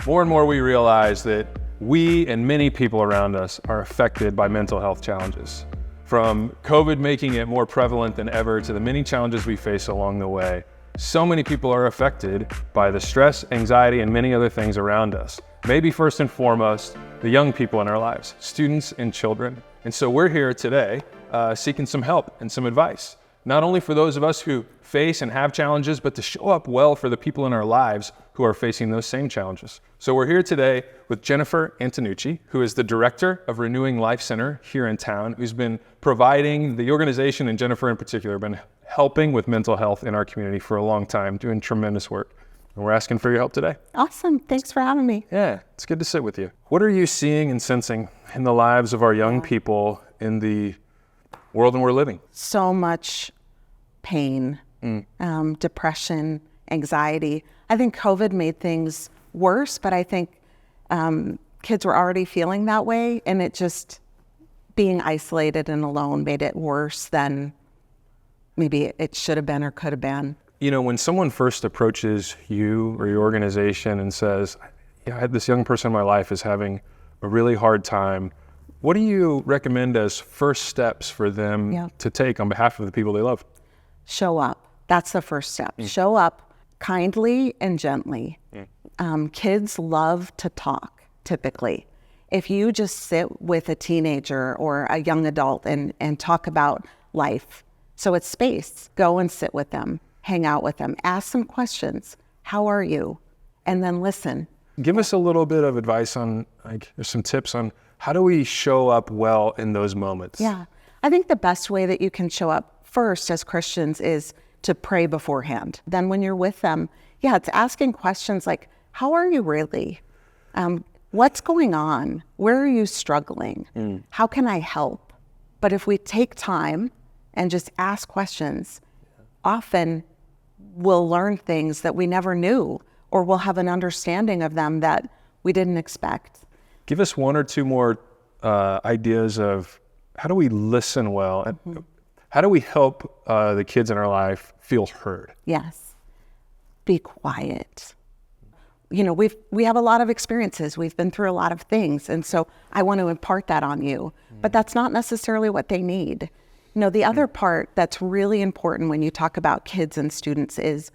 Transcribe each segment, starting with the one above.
More and more we realize that we and many people around us are affected by mental health challenges. From COVID making it more prevalent than ever to the many challenges we face along the way, so many people are affected by the stress, anxiety, and many other things around us. Maybe first and foremost, the young people in our lives, students and children. And so we're here today seeking some help and some advice, not only for those of us who face and have challenges, but to show up well for the people in our lives who are facing those same challenges. So we're here today with Jennifer Antonucci, who is the director of Renewing Life Center here in town, who's been providing, the organization and Jennifer in particular, been helping with mental health in our community for a long time, doing tremendous work. And we're asking for your help today. Awesome. Thanks for having me. Yeah, it's good to sit with you. What are you seeing and sensing in the lives of our young people in the world in we're living? So much pain, depression, anxiety. I think COVID made things worse, but I think kids were already feeling that way, and it just being isolated and alone made it worse than maybe it should have been or could have been. You know, when someone first approaches you or your organization and says, I had this young person in my life is having a really hard time, what do you recommend as first steps for them to take on behalf of the people they love? Show up. That's the first step. Show up kindly and gently. Kids love to talk, typically. If you just sit with a teenager or a young adult and talk about life, so it's space, go and sit with them, hang out with them, ask some questions. How are you? And then listen. Give us a little bit of advice on, some tips on how do we show up well in those moments? Yeah. I think the best way that you can show up first as Christians is to pray beforehand. Then when you're with them, it's asking questions like, how are you really? What's going on? Where are you struggling? How can I help? But if we take time and just ask questions, often we'll learn things that we never knew, or we'll have an understanding of them that we didn't expect. Give us one or two more ideas of how do we listen well, and how do we help the kids in our life feel heard? Yes. Be quiet. You know, we have a lot of experiences. We've been through a lot of things. And so I want to impart that on you, but that's not necessarily what they need. You know, the other part that's really important when you talk about kids and students is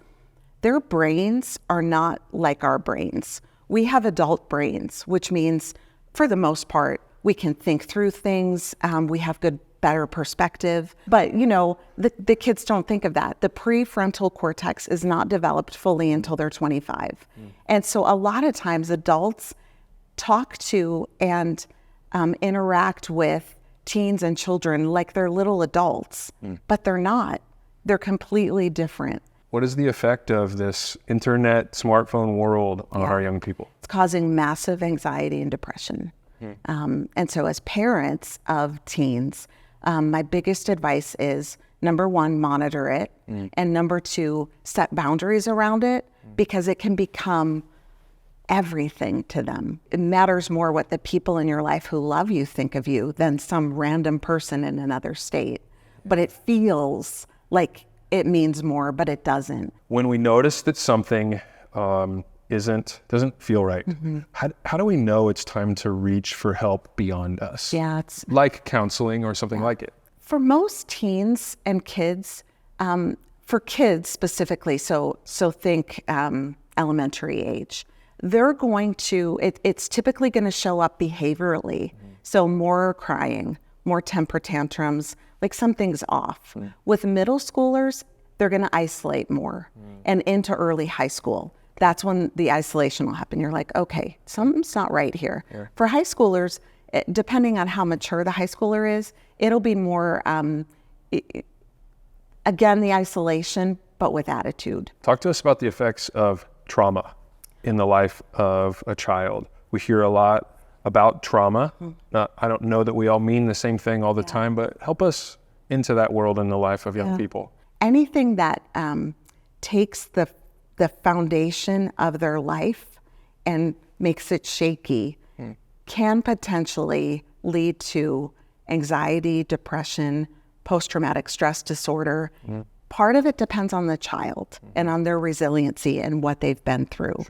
their brains are not like our brains. We have adult brains, which means for the most part, we can think through things. We have better perspective. But, you know, the kids don't think of that. The prefrontal cortex is not developed fully until they're 25. And so a lot of times adults talk to and interact with teens and children like they're little adults, but they're not. They're completely different. What is the effect of this internet, smartphone world on our young people? It's causing massive anxiety and depression. And so as parents of teens, my biggest advice is, number one, monitor it. And number two, set boundaries around it, because it can become everything to them. It matters more what the people in your life who love you think of you than some random person in another state. But it feels like it means more, but it doesn't. When we notice that something doesn't feel right, how do we know it's time to reach for help beyond us? Yeah, it's like counseling or something like it. For most teens and kids, for kids specifically, so think elementary age, they're going to, it's typically going to show up behaviorally. So more crying, more temper tantrums, like something's off. With middle schoolers, they're going to isolate more. And into early high school, that's when the isolation will happen. You're like, okay, something's not right here. For high schoolers, depending on how mature the high schooler is, it'll be more, again, the isolation, but with attitude. Talk to us about the effects of trauma in the life of a child. We hear a lot about trauma. I don't know that we all mean the same thing all the time, but help us into that world in the life of young people. Anything that takes the foundation of their life and makes it shaky can potentially lead to anxiety, depression, post-traumatic stress disorder. Part of it depends on the child and on their resiliency and what they've been through.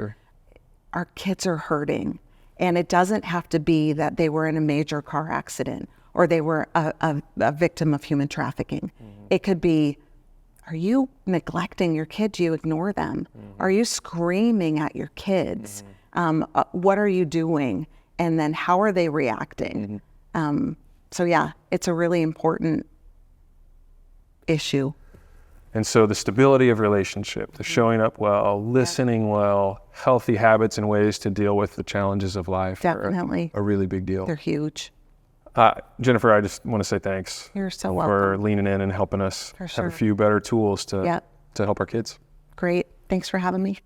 our kids are hurting. And it doesn't have to be that they were in a major car accident or they were a victim of human trafficking. It could be, are you neglecting your kid? Do you ignore them? Are you screaming at your kids? What are you doing? And then how are they reacting? So yeah, it's a really important issue. And so the stability of relationship, the showing up well, listening well, healthy habits and ways to deal with the challenges of life Definitely. are a really big deal. They're huge. Jennifer, I just want to say thanks. You're so for welcome. leaning in and helping us For have sure. a few better tools to help our kids. Great. Thanks for having me.